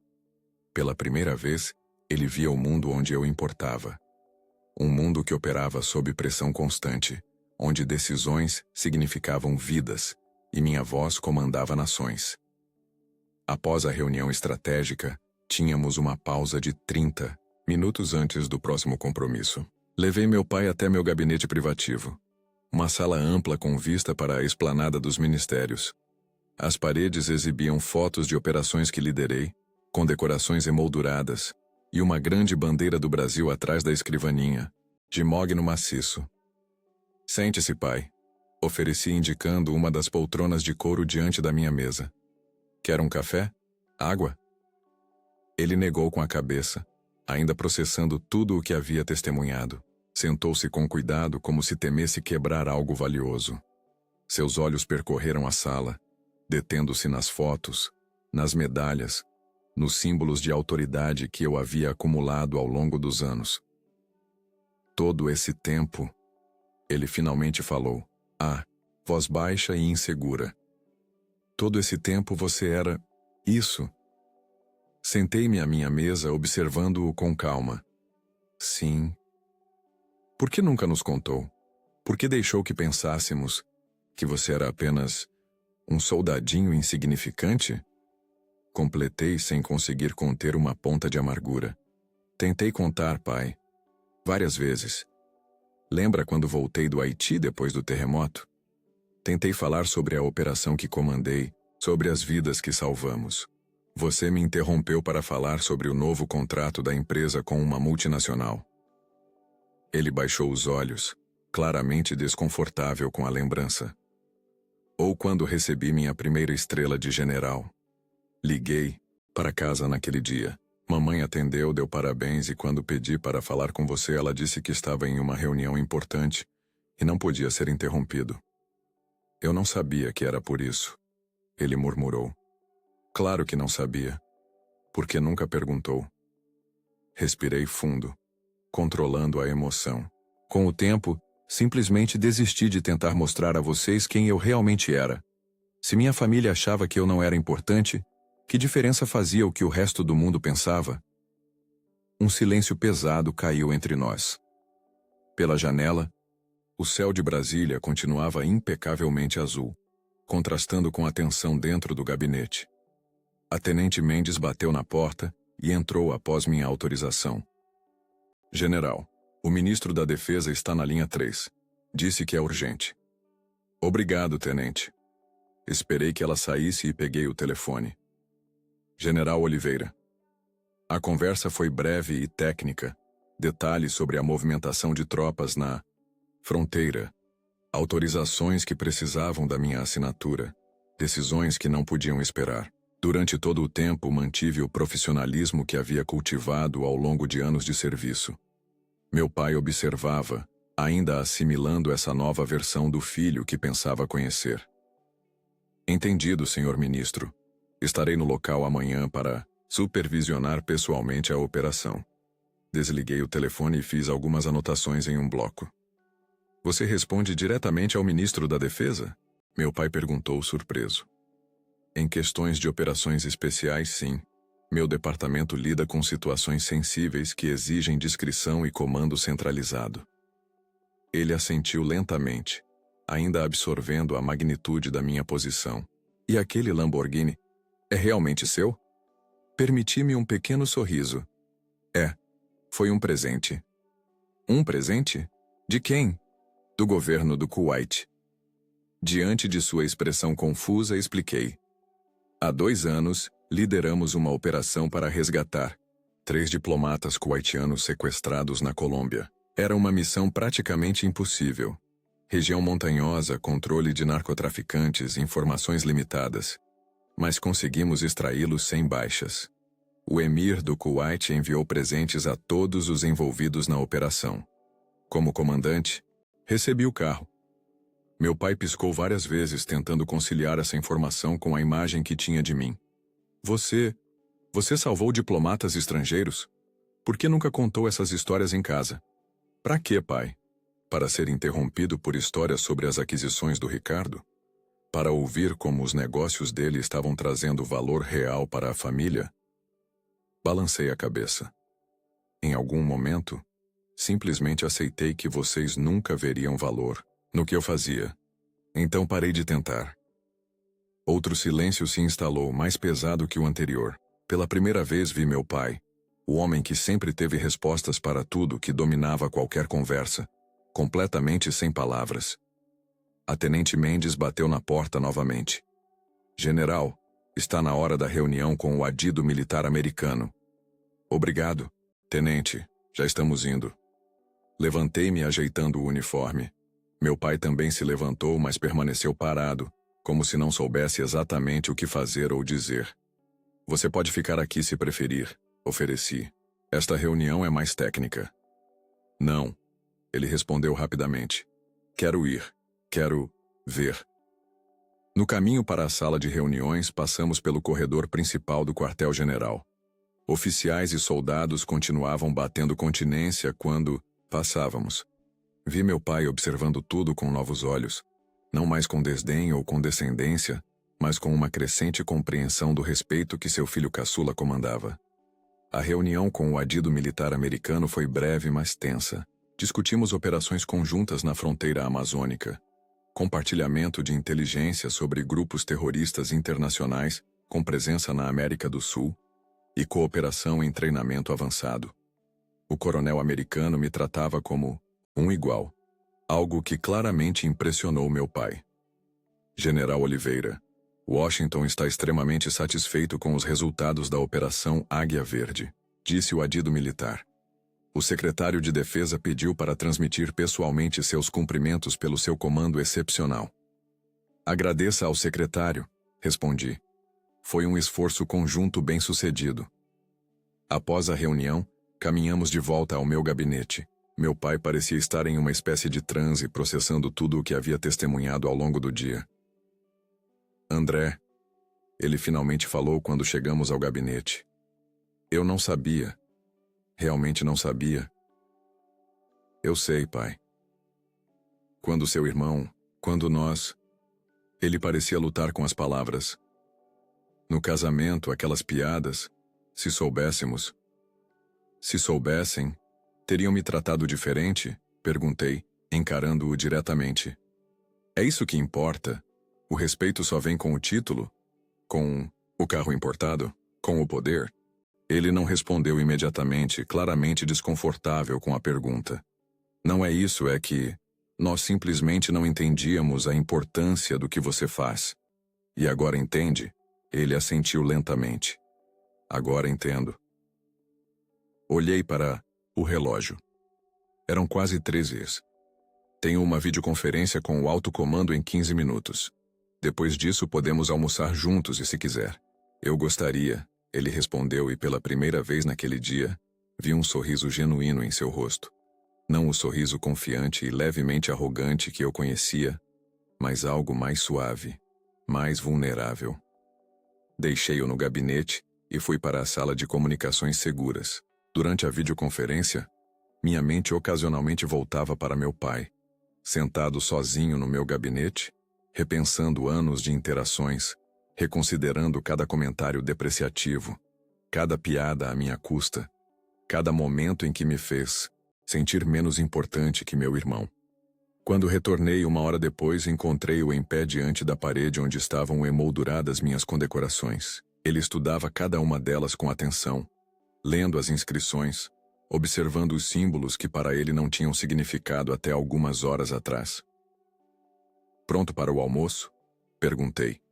Pela primeira vez, ele via o mundo onde eu importava. Um mundo que operava sob pressão constante, onde decisões significavam vidas e minha voz comandava nações. Após a reunião estratégica, tínhamos uma pausa de 30 minutos antes do próximo compromisso. Levei meu pai até meu gabinete privativo. Uma sala ampla com vista para a esplanada dos ministérios. As paredes exibiam fotos de operações que liderei, com decorações emolduradas, e uma grande bandeira do Brasil atrás da escrivaninha, de mogno maciço. Sente-se, pai, ofereci indicando uma das poltronas de couro diante da minha mesa. Quer um café? Água? Ele negou com a cabeça, ainda processando tudo o que havia testemunhado. Sentou-se com cuidado como se temesse quebrar algo valioso. Seus olhos percorreram a sala, detendo-se nas fotos, nas medalhas, nos símbolos de autoridade que eu havia acumulado ao longo dos anos. Todo esse tempo, ele finalmente falou, voz baixa e insegura. Todo esse tempo você era isso. Sentei-me à minha mesa observando-o com calma. Sim. Por que nunca nos contou? Por que deixou que pensássemos que você era apenas um soldadinho insignificante? Completei sem conseguir conter uma ponta de amargura. Tentei contar, pai. Várias vezes. Lembra quando voltei do Haiti depois do terremoto? Tentei falar sobre a operação que comandei, sobre as vidas que salvamos. Você me interrompeu para falar sobre o novo contrato da empresa com uma multinacional. Ele baixou os olhos, claramente desconfortável com a lembrança. Ou quando recebi minha primeira estrela de general. Liguei para casa naquele dia. Mamãe atendeu, deu parabéns e quando pedi para falar com você, ela disse que estava em uma reunião importante e não podia ser interrompido. Eu não sabia que era por isso, ele murmurou. Claro que não sabia, porque nunca perguntou. Respirei fundo, controlando a emoção. Com o tempo, simplesmente desisti de tentar mostrar a vocês quem eu realmente era. Se minha família achava que eu não era importante, que diferença fazia o que o resto do mundo pensava? Um silêncio pesado caiu entre nós. Pela janela, o céu de Brasília continuava impecavelmente azul, contrastando com a tensão dentro do gabinete. A tenente Mendes bateu na porta e entrou após minha autorização. General, o ministro da Defesa está na linha 3. Disse que é urgente. Obrigado, tenente. Esperei que ela saísse e peguei o telefone. General Oliveira. A conversa foi breve e técnica. Detalhes sobre a movimentação de tropas na fronteira. Autorizações que precisavam da minha assinatura. Decisões que não podiam esperar. Durante todo o tempo mantive o profissionalismo que havia cultivado ao longo de anos de serviço. Meu pai observava, ainda assimilando essa nova versão do filho que pensava conhecer. Entendido, senhor ministro. Estarei no local amanhã para supervisionar pessoalmente a operação. Desliguei o telefone e fiz algumas anotações em um bloco. Você responde diretamente ao ministro da Defesa? Meu pai perguntou surpreso. Em questões de operações especiais, sim. Meu departamento lida com situações sensíveis que exigem discrição e comando centralizado. Ele assentiu lentamente, ainda absorvendo a magnitude da minha posição. E aquele Lamborghini é realmente seu? Permiti-me um pequeno sorriso. Foi um presente. Um presente? De quem? Do governo do Kuwait. Diante de sua expressão confusa, expliquei. Há 2 anos, lideramos uma operação para resgatar 3 diplomatas kuwaitianos sequestrados na Colômbia. Era uma missão praticamente impossível. Região montanhosa, controle de narcotraficantes, informações limitadas. Mas conseguimos extraí-los sem baixas. O emir do Kuwait enviou presentes a todos os envolvidos na operação. Como comandante, recebi o carro. Meu pai piscou várias vezes tentando conciliar essa informação com a imagem que tinha de mim. Você... Você salvou diplomatas estrangeiros? Por que nunca contou essas histórias em casa? Pra quê, pai? Para ser interrompido por histórias sobre as aquisições do Ricardo? Para ouvir como os negócios dele estavam trazendo valor real para a família? Balancei a cabeça. Em algum momento, simplesmente aceitei que vocês nunca veriam valor no que eu fazia. Então parei de tentar. Outro silêncio se instalou, mais pesado que o anterior. Pela primeira vez vi meu pai, o homem que sempre teve respostas para tudo, que dominava qualquer conversa, completamente sem palavras. A Tenente Mendes bateu na porta novamente. General, está na hora da reunião com o adido militar americano. Obrigado, tenente, já estamos indo. Levantei-me ajeitando o uniforme. Meu pai também se levantou, mas permaneceu parado, como se não soubesse exatamente o que fazer ou dizer. Você pode ficar aqui se preferir, ofereci. Esta reunião é mais técnica. Não, ele respondeu rapidamente. Quero ir. Quero ver. No caminho para a sala de reuniões, passamos pelo corredor principal do quartel-general. Oficiais e soldados continuavam batendo continência quando passávamos. Vi meu pai observando tudo com novos olhos, não mais com desdém ou condescendência, mas com uma crescente compreensão do respeito que seu filho caçula comandava. A reunião com o adido militar americano foi breve, mas tensa. Discutimos operações conjuntas na fronteira amazônica, compartilhamento de inteligência sobre grupos terroristas internacionais com presença na América do Sul e cooperação em treinamento avançado. O coronel americano me tratava como um igual, algo que claramente impressionou meu pai. General Oliveira, Washington está extremamente satisfeito com os resultados da Operação Águia Verde, disse o adido militar. O secretário de Defesa pediu para transmitir pessoalmente seus cumprimentos pelo seu comando excepcional. Agradeça ao secretário, respondi. Foi um esforço conjunto bem-sucedido. Após a reunião, caminhamos de volta ao meu gabinete. Meu pai parecia estar em uma espécie de transe, processando tudo o que havia testemunhado ao longo do dia. André, ele finalmente falou quando chegamos ao gabinete. Eu não sabia. Realmente não sabia. Eu sei, pai. Quando seu irmão, quando nós... Ele parecia lutar com as palavras. No casamento, aquelas piadas, se soubéssemos... Se soubessem, teriam me tratado diferente? Perguntei, encarando-o diretamente. É isso que importa? O respeito só vem com o título? Com o carro importado? Com o poder? Ele não respondeu imediatamente, claramente desconfortável com a pergunta. Não é isso, é que nós simplesmente não entendíamos a importância do que você faz. E agora entende? Ele assentiu lentamente. Agora entendo. Olhei para o relógio. Eram quase 13h. Tenho uma videoconferência com o alto comando em 15 minutos. Depois disso podemos almoçar juntos e se quiser. Eu gostaria, ele respondeu, e pela primeira vez naquele dia, vi um sorriso genuíno em seu rosto. Não o sorriso confiante e levemente arrogante que eu conhecia, mas algo mais suave, mais vulnerável. Deixei-o no gabinete e fui para a sala de comunicações seguras. Durante a videoconferência, minha mente ocasionalmente voltava para meu pai, sentado sozinho no meu gabinete, repensando anos de interações, reconsiderando cada comentário depreciativo, cada piada à minha custa, cada momento em que me fez sentir menos importante que meu irmão. Quando retornei 1 hora depois, encontrei-o em pé diante da parede onde estavam emolduradas minhas condecorações. Ele estudava cada uma delas com atenção, lendo as inscrições, observando os símbolos que para ele não tinham significado até algumas horas atrás. Pronto para o almoço? Perguntei.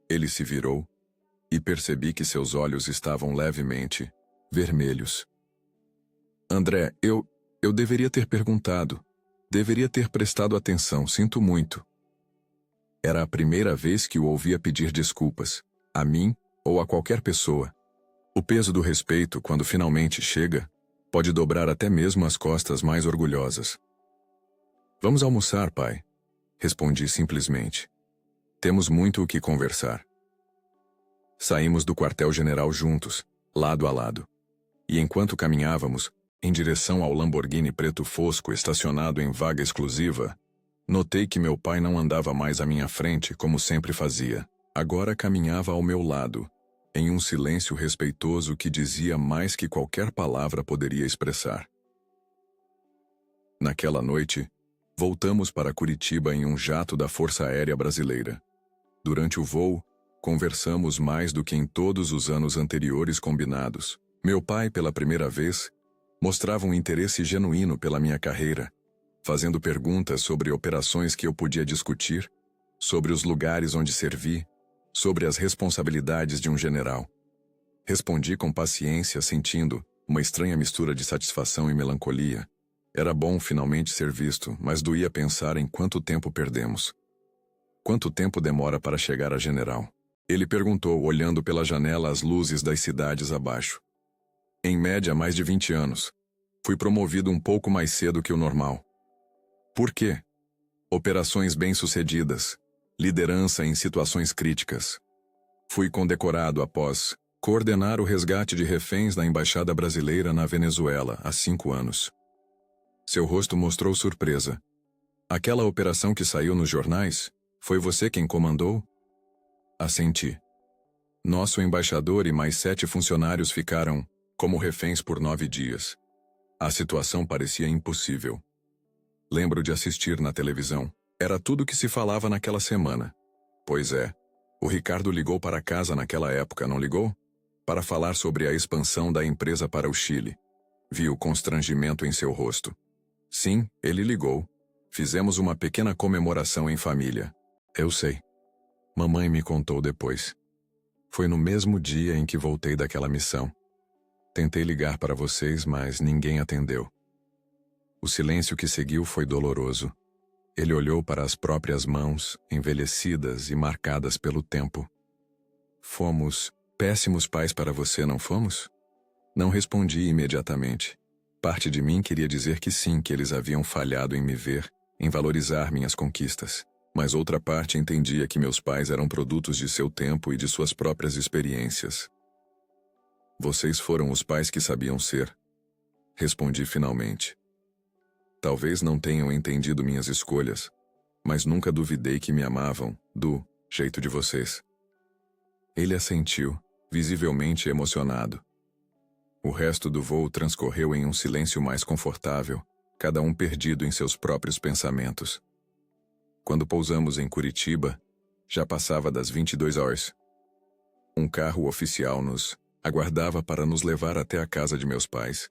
Ele se virou e percebi que seus olhos estavam levemente vermelhos. André, eu deveria ter perguntado. Deveria ter prestado atenção, sinto muito. Era a primeira vez que o ouvia pedir desculpas, a mim ou a qualquer pessoa. O peso do respeito, quando finalmente chega, pode dobrar até mesmo as costas mais orgulhosas. Vamos almoçar, pai, respondi simplesmente. Temos muito o que conversar. Saímos do quartel-general juntos, lado a lado. E enquanto caminhávamos, em direção ao Lamborghini preto fosco estacionado em vaga exclusiva, notei que meu pai não andava mais à minha frente como sempre fazia. Agora caminhava ao meu lado, em um silêncio respeitoso que dizia mais que qualquer palavra poderia expressar. Naquela noite, voltamos para Curitiba em um jato da Força Aérea Brasileira. Durante o voo, conversamos mais do que em todos os anos anteriores combinados. Meu pai, pela primeira vez, mostrava um interesse genuíno pela minha carreira, fazendo perguntas sobre operações que eu podia discutir, sobre os lugares onde servi, sobre as responsabilidades de um general. Respondi com paciência, sentindo uma estranha mistura de satisfação e melancolia. Era bom finalmente ser visto, mas doía pensar em quanto tempo perdemos. Quanto tempo demora para chegar a general? Ele perguntou, olhando pela janela as luzes das cidades abaixo. Em média, mais de 20 anos. Fui promovido um pouco mais cedo que o normal. Por quê? Operações bem-sucedidas. Liderança em situações críticas. Fui condecorado após coordenar o resgate de reféns da Embaixada Brasileira na Venezuela há 5 anos. Seu rosto mostrou surpresa. Aquela operação que saiu nos jornais, foi você quem comandou? Assenti. Nosso embaixador e mais 7 funcionários ficaram como reféns por 9 dias. A situação parecia impossível. Lembro de assistir na televisão. Era tudo que se falava naquela semana. Pois é, o Ricardo ligou para casa naquela época, não ligou? Para falar sobre a expansão da empresa para o Chile. Vi o constrangimento em seu rosto. Sim, ele ligou. Fizemos uma pequena comemoração em família. Eu sei. Mamãe me contou depois. Foi no mesmo dia em que voltei daquela missão. Tentei ligar para vocês, mas ninguém atendeu. O silêncio que seguiu foi doloroso. Ele olhou para as próprias mãos, envelhecidas e marcadas pelo tempo. Fomos péssimos pais para você, não fomos? Não respondi imediatamente. Parte de mim queria dizer que sim, que eles haviam falhado em me ver, em valorizar minhas conquistas. Mas outra parte entendia que meus pais eram produtos de seu tempo e de suas próprias experiências. Vocês foram os pais que sabiam ser. Respondi finalmente. Talvez não tenham entendido minhas escolhas, mas nunca duvidei que me amavam, do jeito de vocês. Ele assentiu, visivelmente emocionado. O resto do voo transcorreu em um silêncio mais confortável, cada um perdido em seus próprios pensamentos. Quando pousamos em Curitiba, já passava das 22 horas. Um carro oficial nos aguardava para nos levar até a casa de meus pais.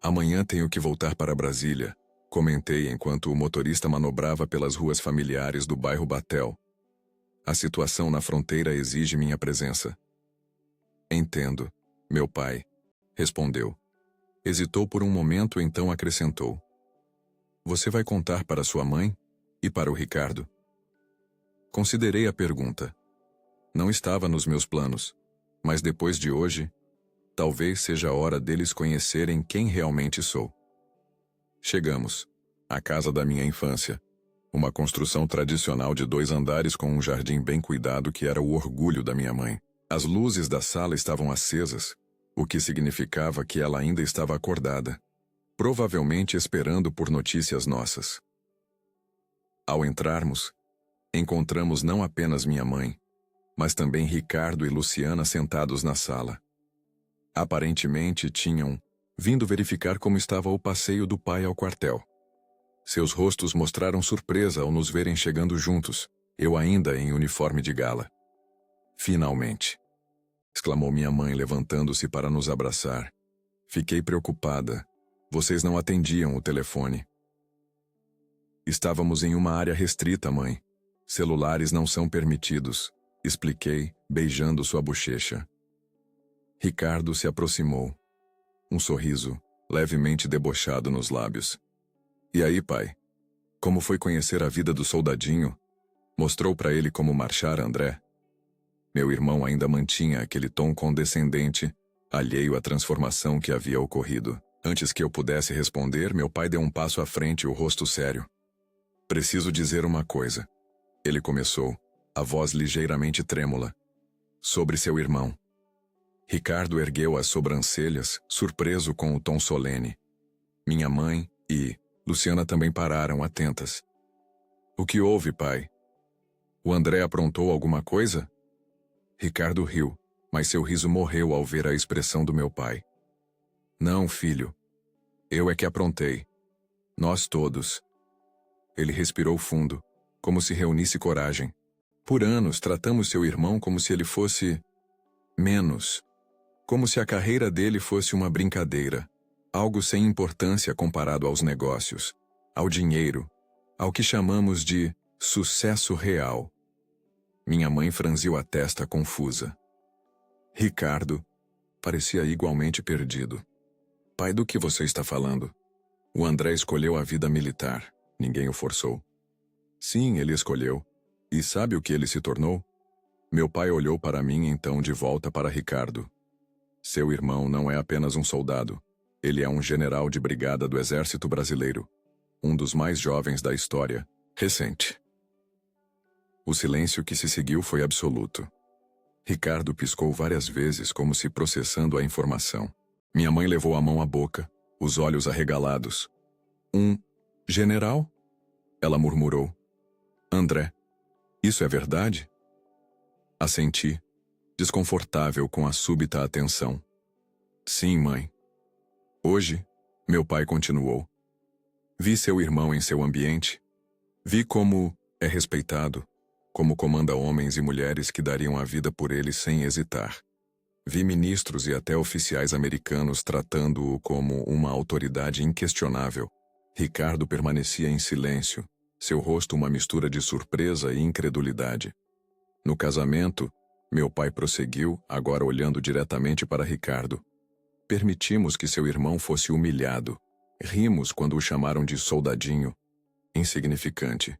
Amanhã tenho que voltar para Brasília, comentei enquanto o motorista manobrava pelas ruas familiares do bairro Batel. A situação na fronteira exige minha presença. Entendo, meu pai, respondeu. Hesitou por um momento, então acrescentou. Você vai contar para sua mãe e para o Ricardo? Considerei a pergunta. Não estava nos meus planos, mas depois de hoje, talvez seja a hora deles conhecerem quem realmente sou. Chegamos à casa da minha infância, uma construção tradicional de 2 andares com um jardim bem cuidado que era o orgulho da minha mãe. As luzes da sala estavam acesas, o que significava que ela ainda estava acordada, provavelmente esperando por notícias nossas. Ao entrarmos, encontramos não apenas minha mãe, mas também Ricardo e Luciana sentados na sala. Aparentemente tinham vindo verificar como estava o passeio do pai ao quartel. Seus rostos mostraram surpresa ao nos verem chegando juntos, eu ainda em uniforme de gala. Finalmente! Exclamou minha mãe levantando-se para nos abraçar. Fiquei preocupada. Vocês não atendiam o telefone. Estávamos em uma área restrita, mãe. Celulares não são permitidos, expliquei, beijando sua bochecha. Ricardo se aproximou. Um sorriso, levemente debochado nos lábios. E aí, pai? Como foi conhecer a vida do soldadinho? Mostrou para ele como marchar, André? Meu irmão ainda mantinha aquele tom condescendente, alheio à transformação que havia ocorrido. Antes que eu pudesse responder, meu pai deu um passo à frente, o rosto sério. Preciso dizer uma coisa. Ele começou, a voz ligeiramente trêmula. sobre seu irmão. Ricardo ergueu as sobrancelhas, surpreso com o tom solene. Minha mãe e Luciana também pararam atentas. O que houve, pai? O André aprontou alguma coisa? Ricardo riu, mas seu riso morreu ao ver a expressão do meu pai. Não, filho. Eu é que aprontei. Nós todos. Ele respirou fundo, como se reunisse coragem. Por anos tratamos seu irmão como se ele fosse menos. Como se a carreira dele fosse uma brincadeira. Algo sem importância comparado aos negócios, ao dinheiro, ao que chamamos de sucesso real. Minha mãe franziu a testa confusa. Ricardo parecia igualmente perdido. Pai, do que você está falando? O André escolheu a vida militar. Ninguém o forçou. Sim, ele escolheu. E sabe o que ele se tornou? Meu pai olhou para mim então de volta para Ricardo. Seu irmão não é apenas um soldado. Ele é um general de brigada do Exército Brasileiro. Um dos mais jovens da história recente. O silêncio que se seguiu foi absoluto. Ricardo piscou várias vezes como se processando a informação. Minha mãe levou a mão à boca, os olhos arregalados. Um general? Ela murmurou. André, isso é verdade? Assenti, desconfortável com a súbita atenção. Sim, mãe. Hoje, meu pai continuou. Vi seu irmão em seu ambiente. Vi como é respeitado, como comanda homens e mulheres que dariam a vida por ele sem hesitar. Vi ministros e até oficiais americanos tratando-o como uma autoridade inquestionável. Ricardo permanecia em silêncio, seu rosto uma mistura de surpresa e incredulidade. No casamento, meu pai prosseguiu, agora olhando diretamente para Ricardo. Permitimos que seu irmão fosse humilhado. Rimos quando o chamaram de soldadinho, insignificante.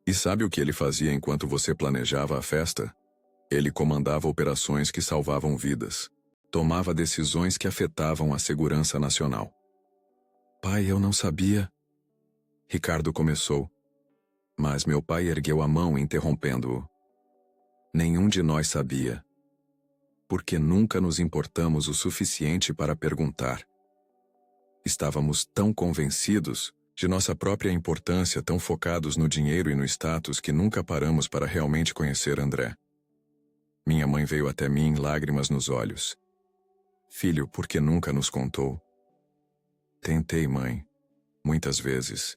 E sabe o que ele fazia enquanto você planejava a festa? Ele comandava operações que salvavam vidas. Tomava decisões que afetavam a segurança nacional. Pai, eu não sabia. Ricardo começou. Mas meu pai ergueu a mão interrompendo-o. Nenhum de nós sabia. Porque nunca nos importamos o suficiente para perguntar. Estávamos tão convencidos de nossa própria importância, tão focados no dinheiro e no status, que nunca paramos para realmente conhecer André. Minha mãe veio até mim, lágrimas nos olhos. Filho, por que nunca nos contou? Tentei, mãe, muitas vezes.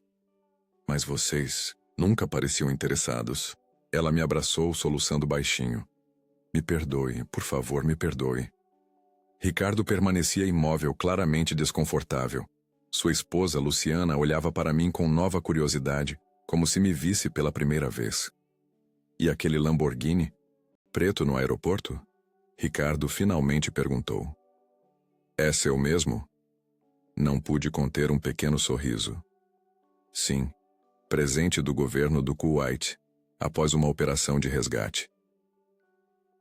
Mas vocês nunca pareciam interessados. Ela me abraçou, soluçando baixinho. Me perdoe, por favor, me perdoe. Ricardo permanecia imóvel, claramente desconfortável. Sua esposa, Luciana, olhava para mim com nova curiosidade, como se me visse pela primeira vez. E aquele Lamborghini, preto no aeroporto? Ricardo finalmente perguntou. É seu mesmo? Não pude conter um pequeno sorriso. Sim, presente do governo do Kuwait, após uma operação de resgate.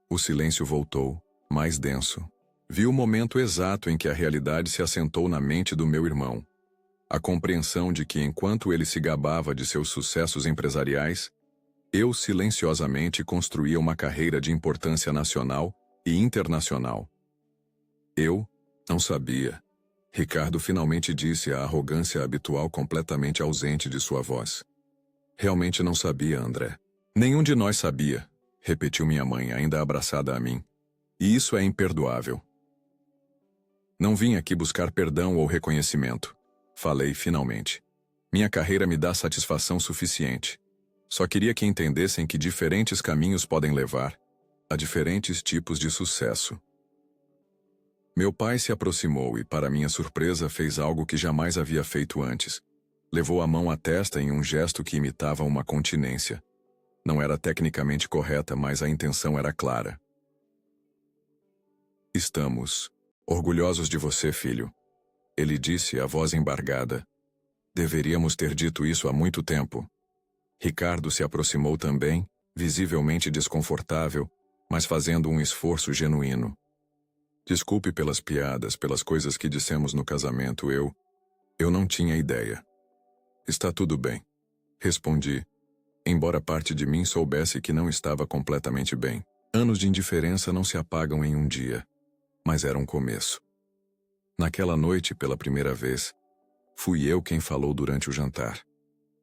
O silêncio voltou, mais denso. Vi o momento exato em que a realidade se assentou na mente do meu irmão. A compreensão de que, enquanto ele se gabava de seus sucessos empresariais, eu silenciosamente construía uma carreira de importância nacional e internacional. Eu não sabia. Ricardo finalmente disse, a arrogância habitual completamente ausente de sua voz. Realmente não sabia, André. Nenhum de nós sabia, repetiu minha mãe, ainda abraçada a mim. E isso é imperdoável. Não vim aqui buscar perdão ou reconhecimento. Falei finalmente. Minha carreira me dá satisfação suficiente. Só queria que entendessem que diferentes caminhos podem levar a diferentes tipos de sucesso. Meu pai se aproximou e, para minha surpresa, fez algo que jamais havia feito antes. Levou a mão à testa em um gesto que imitava uma continência. Não era tecnicamente correta, mas a intenção era clara. Estamos orgulhosos de você, filho. Ele disse, a voz embargada. Deveríamos ter dito isso há muito tempo. Ricardo se aproximou também, visivelmente desconfortável, mas fazendo um esforço genuíno. Desculpe pelas piadas, pelas coisas que dissemos no casamento, eu não tinha ideia. Está tudo bem. Respondi, embora parte de mim soubesse que não estava completamente bem. Anos de indiferença não se apagam em um dia, mas era um começo. Naquela noite, pela primeira vez, fui eu quem falou durante o jantar.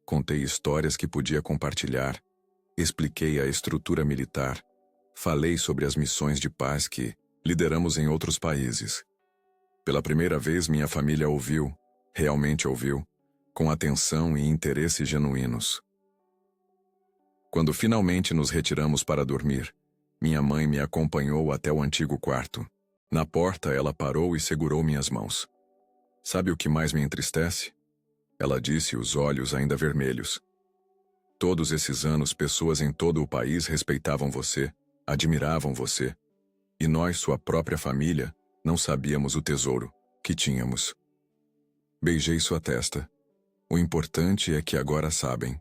Contei histórias que podia compartilhar, expliquei a estrutura militar, falei sobre as missões de paz que lideramos em outros países. Pela primeira vez, minha família ouviu, realmente ouviu, com atenção e interesse genuínos. Quando finalmente nos retiramos para dormir, minha mãe me acompanhou até o antigo quarto. Na porta, ela parou e segurou minhas mãos. Sabe o que mais me entristece? Ela disse, os olhos ainda vermelhos. Todos esses anos, pessoas em todo o país respeitavam você, admiravam você. E nós, sua própria família, não sabíamos o tesouro que tínhamos. Beijei sua testa. O importante é que agora sabem.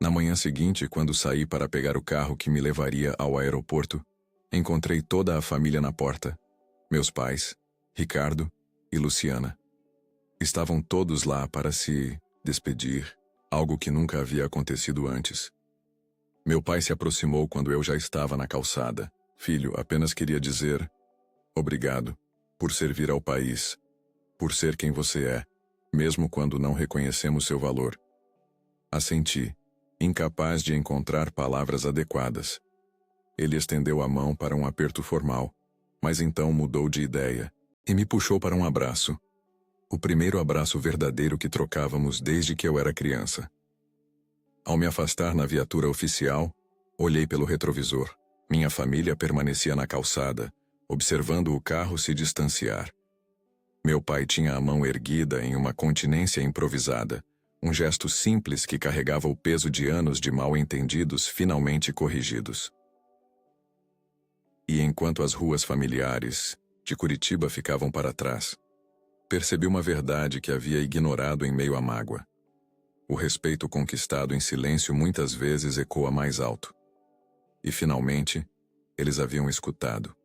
Na manhã seguinte, quando saí para pegar o carro que me levaria ao aeroporto, encontrei toda a família na porta. Meus pais, Ricardo e Luciana. Estavam todos lá para se despedir, algo que nunca havia acontecido antes. Meu pai se aproximou quando eu já estava na calçada. Filho, apenas queria dizer obrigado por servir ao país, por ser quem você é, mesmo quando não reconhecemos seu valor. Assenti, incapaz de encontrar palavras adequadas. Ele estendeu a mão para um aperto formal, mas então mudou de ideia e me puxou para um abraço. O primeiro abraço verdadeiro que trocávamos desde que eu era criança. Ao me afastar na viatura oficial, olhei pelo retrovisor. Minha família permanecia na calçada, observando o carro se distanciar. Meu pai tinha a mão erguida em uma continência improvisada, um gesto simples que carregava o peso de anos de mal-entendidos finalmente corrigidos. E enquanto as ruas familiares de Curitiba ficavam para trás, percebi uma verdade que havia ignorado em meio à mágoa. O respeito conquistado em silêncio muitas vezes ecoa mais alto. E finalmente, eles haviam escutado.